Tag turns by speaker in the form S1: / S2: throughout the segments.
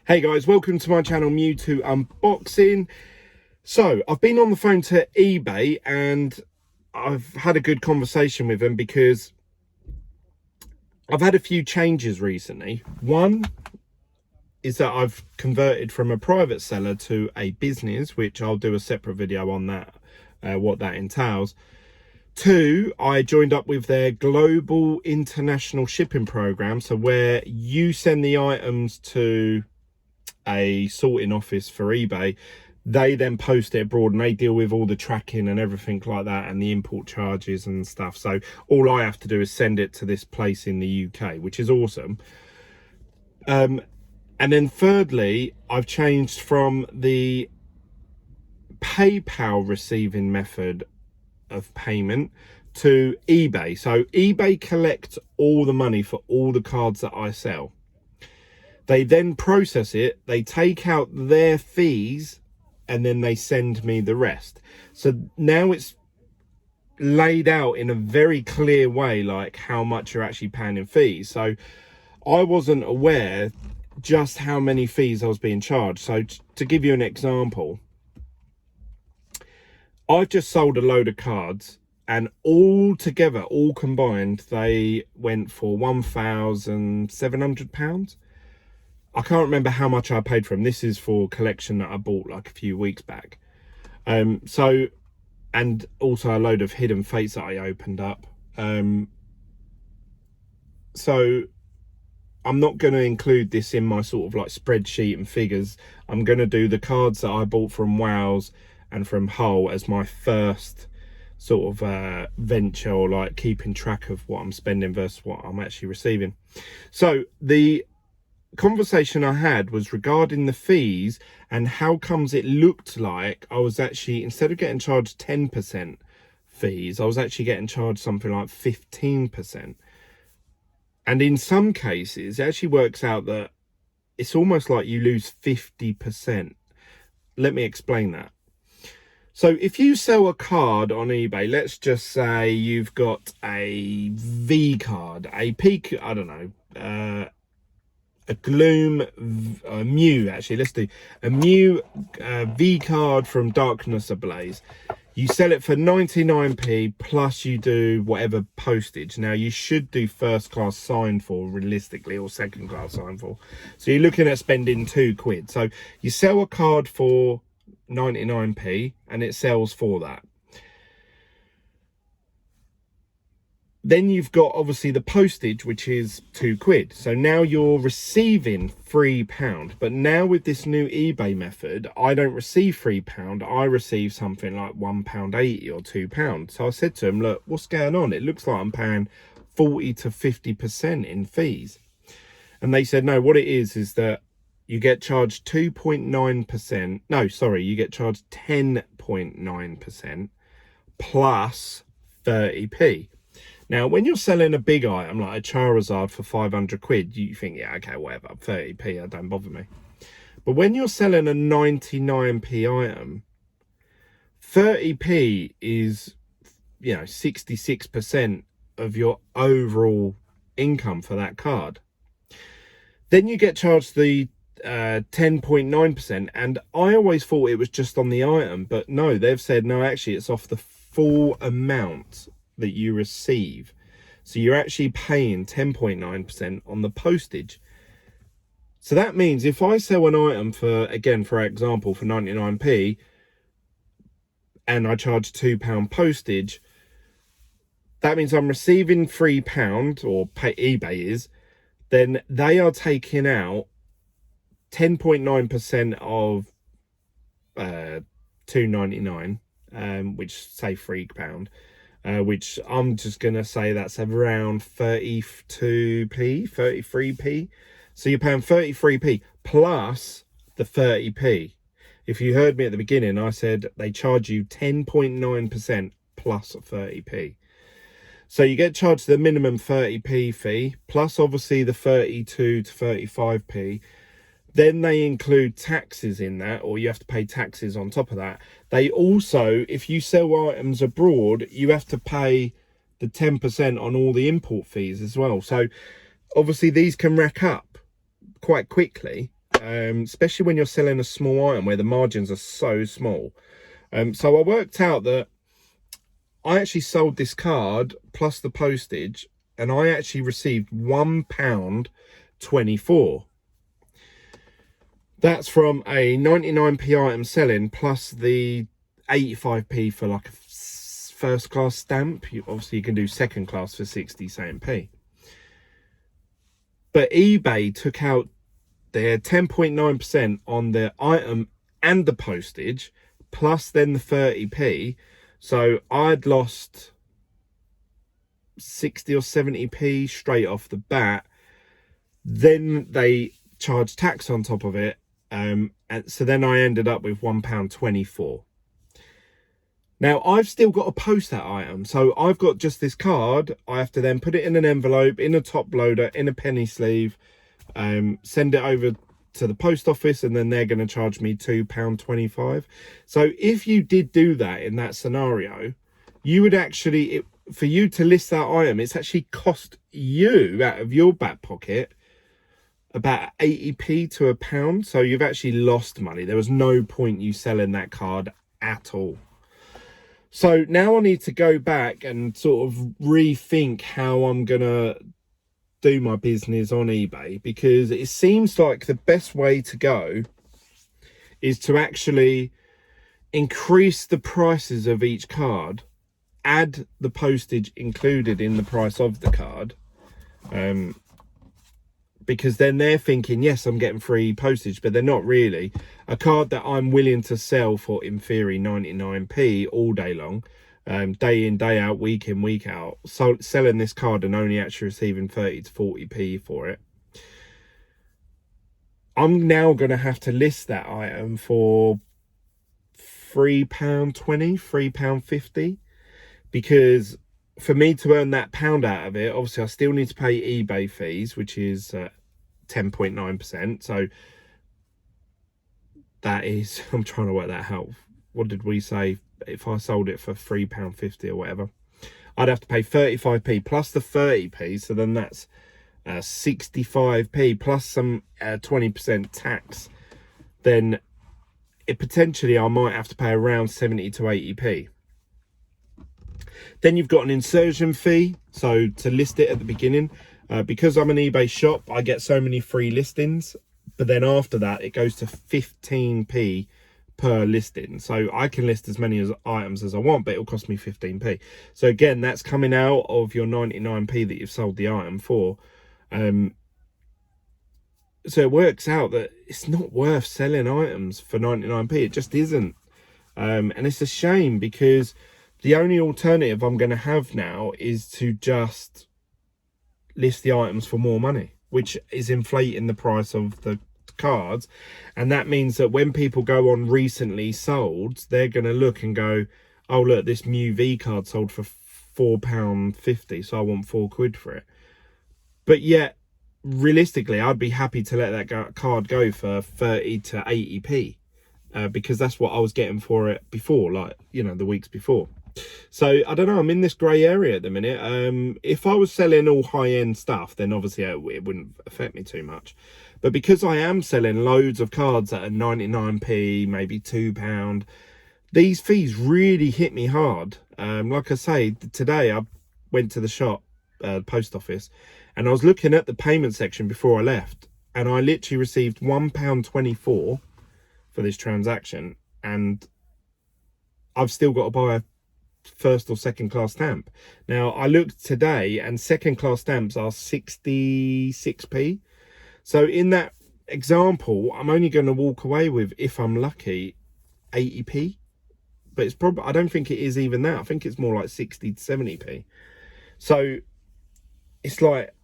S1: Hey guys, welcome to my channel Mewtwo Unboxing. So I've been on the phone to eBay and I've had a good conversation with them because I've had a few changes recently. One is that I've converted from a private seller to a business, which I'll do a separate video on that, what that entails. Two, I joined up with their global international shipping program, so where you send the items to a sorting office for eBay, they then post it abroad and they deal with all the tracking and everything like that and the import charges and stuff. So all I have to do is send it to this place in the UK, which is awesome. And then thirdly, I've changed from the PayPal receiving method of payment to eBay. So eBay collects all the money for all the cards that I sell. They then process it, they take out their fees, and then they send me the rest. So now it's laid out in a very clear way, like how much you're actually paying in fees. So I wasn't aware just how many fees I was being charged. So to give you an example, I've just sold a load of cards and all together, all combined, they went for £1,700. I can't remember how much I paid for them. This is for a collection that I bought like a few weeks back. And also a load of Hidden Fates that I opened up. So I'm not going to include this in my sort of like spreadsheet and figures. I'm going to do the cards that I bought from Wows and from Hull as my first sort of venture, or like keeping track of what I'm spending versus what I'm actually receiving. So the conversation I had was regarding the fees and how comes it looked like I was actually, instead of getting charged 10% fees, I was actually getting charged something like 15%. And in some cases it actually works out that it's almost like you lose 50%. Let me explain that. So if you sell a card on eBay, let's just say you've got a V card, a peak, I don't know, a Gloom, a Mew, actually, let's do a Mew V card from Darkness Ablaze. You sell it for 99p plus you do whatever postage. Now you should do first class signed for realistically, or second class signed for. So you're looking at spending £2. So you sell a card for 99p and it sells for that. Then you've got obviously the postage, which is £2. So now you're receiving £3. But now with this new eBay method, I don't receive £3. I receive something like £1.80 or £2. So I said to him, look, what's going on? It looks like I'm paying 40 to 50% in fees. And they said, no, what it is that you get charged 2.9%. No, sorry, you get charged 10.9% plus 30p. Now, when you're selling a big item like a Charizard for 500 quid, you think, yeah, okay, whatever, 30p, that don't bother me. But when you're selling a 99p item, 30p is, 66% of your overall income for that card. Then you get charged the 10.9%, and I always thought it was just on the item, but no, they've said, no, actually, it's off the full amount that you receive. So you're actually paying 10.9% on the postage. So that means if I sell an item for, again, for example, for 99p and I charge £2 postage, that means I'm receiving £3, or eBay is, then they are taking out 10.9% of £2.99, which say £3. Which I'm just going to say that's around 32p, 33p. So you're paying 33p plus the 30p. If you heard me at the beginning, I said they charge you 10.9% plus 30p. So you get charged the minimum 30p fee, plus obviously the 32 to 35p. Then they include taxes in that, or you have to pay taxes on top of that. They also, if you sell items abroad, you have to pay the 10% on all the import fees as well. So obviously these can rack up quite quickly. especially when you're selling a small item where the margins are so small. So I worked out that I actually sold this card plus the postage, and I actually received £1.24. That's from a 99p item selling plus the 85p for like a first class stamp. Obviously you can do second class for 60 something p. But eBay took out their 10.9% on the item and the postage, plus then the 30p. So I'd lost 60 or 70p straight off the bat. Then they charged tax on top of it. And so then I ended up with £1.24. Now, I've still got to post that item. So I've got just this card. I have to then put it in an envelope, in a top loader, in a penny sleeve, send it over to the post office, and then they're going to charge me £2.25. So if you did do that in that scenario, you would actually, for you to list that item, it's actually cost you out of your back pocket about 80p to a pound. So you've actually lost money. There was no point you selling that card at all. So now I need to go back and sort of rethink how I'm going to do my business on eBay, because it seems like the best way to go is to actually increase the prices of each card, add the postage included in the price of the card, because then they're thinking, yes, I'm getting free postage, but they're not really. A card that I'm willing to sell for, in theory, 99p all day long, day in, day out, week in, week out, so selling this card and only actually receiving 30 to 40p for it. I'm now going to have to list that item for £3.20, £3.50, because for me to earn that pound out of it, obviously I still need to pay eBay fees, which is 10.9%. So that is, I'm trying to work that out. What did we say? If I sold it for £3.50 or whatever, I'd have to pay 35p plus the 30p. So then that's 65p plus some 20% tax. Then it potentially, I might have to pay around 70 to 80p. Then you've got an insertion fee. So to list it at the beginning, because I'm an eBay shop, I get so many free listings. But then after that, it goes to 15p per listing. So I can list as many items as I want, but it'll cost me 15p. So again, that's coming out of your 99p that you've sold the item for. So it works out that it's not worth selling items for 99p. It just isn't. And it's a shame, because the only alternative I'm going to have now is to just list the items for more money, which is inflating the price of the cards. And that means that when people go on recently sold, they're going to look and go, oh, look, this Mew V card sold for £4.50, so I want £4 for it. But yet, realistically, I'd be happy to let that card go for 30 to 80p, because that's what I was getting for it before, like, you know, the weeks before. So I don't know, I'm in this grey area at the minute. If I was selling all high-end stuff, then obviously it wouldn't affect me too much. But because I am selling loads of cards at a 99p, maybe £2, these fees really hit me hard. Like I say, today I went to the shop, post office, and I was looking at the payment section before I left, and I literally received £1.24 for this transaction, and I've still got to buy a first or second class stamp. Now I looked today, and second class stamps are 66p. So in that example, I'm only going to walk away with, if I'm lucky, 80p. But it's probably, I don't think it is even that. I think it's more like 60 to 70p. So it's like,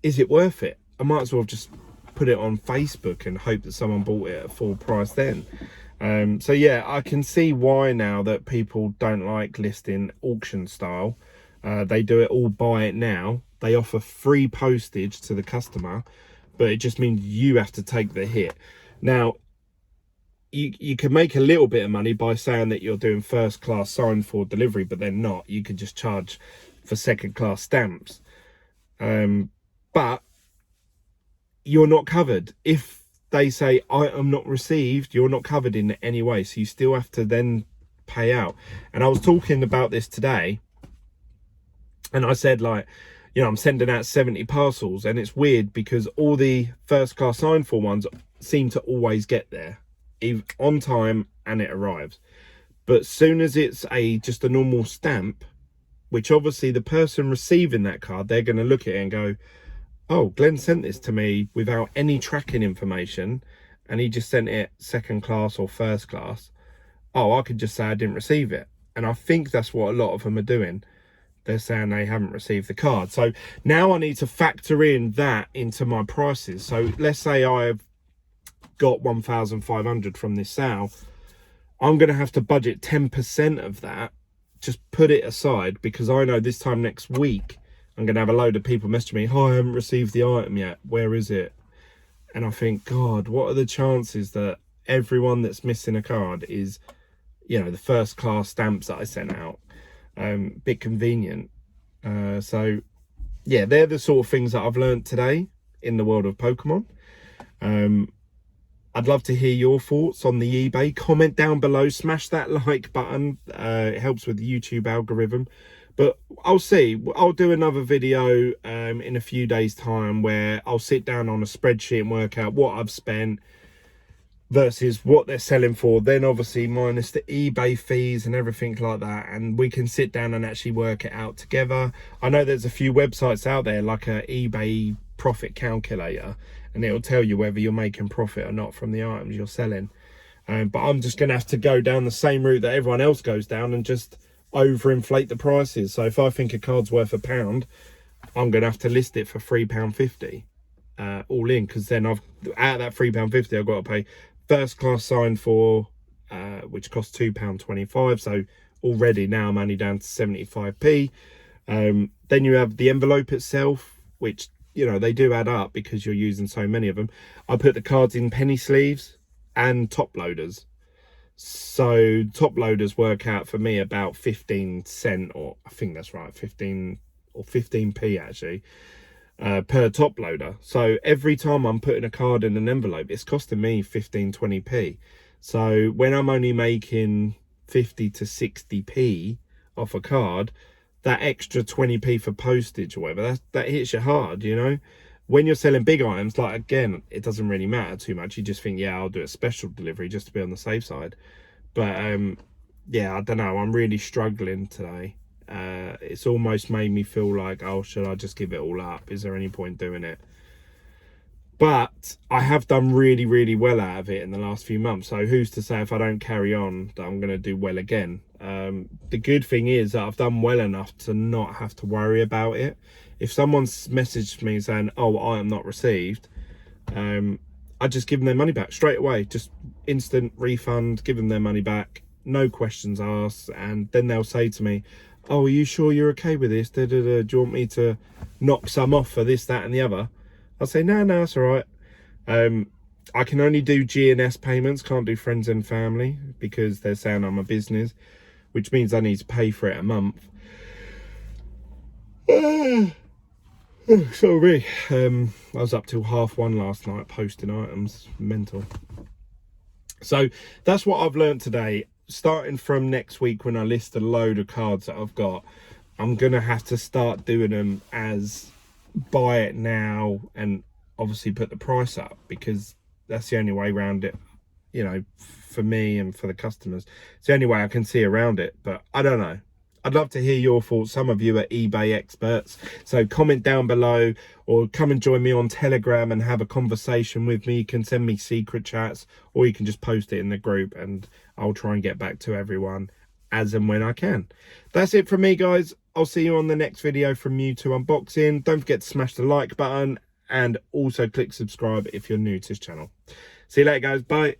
S1: is it worth it? I might as well just put it on Facebook and hope that someone bought it at full price then. So yeah, I can see why now that people don't like listing auction style. They do it all buy it now. They offer free postage to the customer, but it just means you have to take the hit. Now, you can make a little bit of money by saying that you're doing first class signed for delivery, but they're not. You could just charge for second class stamps. But you're not covered. If they say item not received, you're not covered in any way, so you still have to then pay out. And I was talking about this today, and I said, like, you know, I'm sending out 70 parcels, and it's weird because all the first class signed for ones seem to always get there on time and it arrives. But soon as it's just a normal stamp, which obviously the person receiving that card, they're going to look at it and go, oh, Glenn sent this to me without any tracking information, and he just sent it second class or first class. Oh, I could just say I didn't receive it. And I think that's what a lot of them are doing. They're saying they haven't received the card. So now I need to factor in that into my prices. So let's say I've got 1,500 from this sale. I'm going to have to budget 10% of that, just put it aside, because I know this time next week I'm going to have a load of people messaging me, hi, I haven't received the item yet, where is it? And I think, God, what are the chances that everyone that's missing a card is, you know, the first class stamps that I sent out? Bit convenient. So yeah, they're the sort of things that I've learned today in the world of Pokemon. I'd love to hear your thoughts on the eBay. Comment down below, smash that like button. It helps with the YouTube algorithm. But I'll see. I'll do another video in a few days' time where I'll sit down on a spreadsheet and work out what I've spent versus what they're selling for, then obviously minus the eBay fees and everything like that, and we can sit down and actually work it out together. I know there's a few websites out there like a eBay profit calculator, and it'll tell you whether you're making profit or not from the items you're selling. But I'm just going to have to go down the same route that everyone else goes down and just overinflate the prices. So if I think a card's worth £1, I'm going to have to list it for £3.50 all in, because then I've, out of that £3.50, I've got to pay first class signed for, which costs £2.25. So already now I'm only down to 75p. Then you have the envelope itself, which, you know, they do add up because you're using so many of them. I put the cards in penny sleeves and top loaders. So top loaders work out for me about 15 cent, or I think that's right, 15 or 15p actually, per top loader. So every time I'm putting a card in an envelope, it's costing me 15-20p. So when I'm only making 50 to 60p off a card, that extra 20p for postage or whatever, that hits you hard, you know. When you're selling big items, like, again, it doesn't really matter too much. You just think, yeah, I'll do a special delivery just to be on the safe side. But yeah, I don't know, I'm really struggling today. It's almost made me feel like, oh, should I just give it all up? Is there any point doing it? But I have done really, really well out of it in the last few months. So who's to say if I don't carry on that I'm going to do well again? The good thing is that I've done well enough to not have to worry about it. If someone's messaged me saying, oh, I am not received, I just give them their money back straight away. Just instant refund, give them their money back, no questions asked. And then they'll say to me, oh, are you sure you're okay with this? Do you want me to knock some off for this, that and the other? I'll say, no, it's all right. I can only do G&S payments, can't do friends and family, because they're saying I'm a business, which means I need to pay for it a month. Sorry. I was up till 1:30 last night posting items. Mental. So that's what I've learned today. Starting from next week, when I list a load of cards that I've got, I'm going to have to start doing them as buy it now and obviously put the price up, because that's the only way around it, you know, for me and for the customers. It's the only way I can see around it. But I don't know. I'd love to hear your thoughts. Some of you are eBay experts, so comment down below, or come and join me on Telegram and have a conversation with me. You can send me secret chats, or you can just post it in the group, and I'll try and get back to everyone as and when I can. That's it from me, guys. I'll see you on the next video from Mewtwo Unboxing. Don't forget to smash the like button, and also click subscribe if you're new to this channel. See you later, guys. Bye.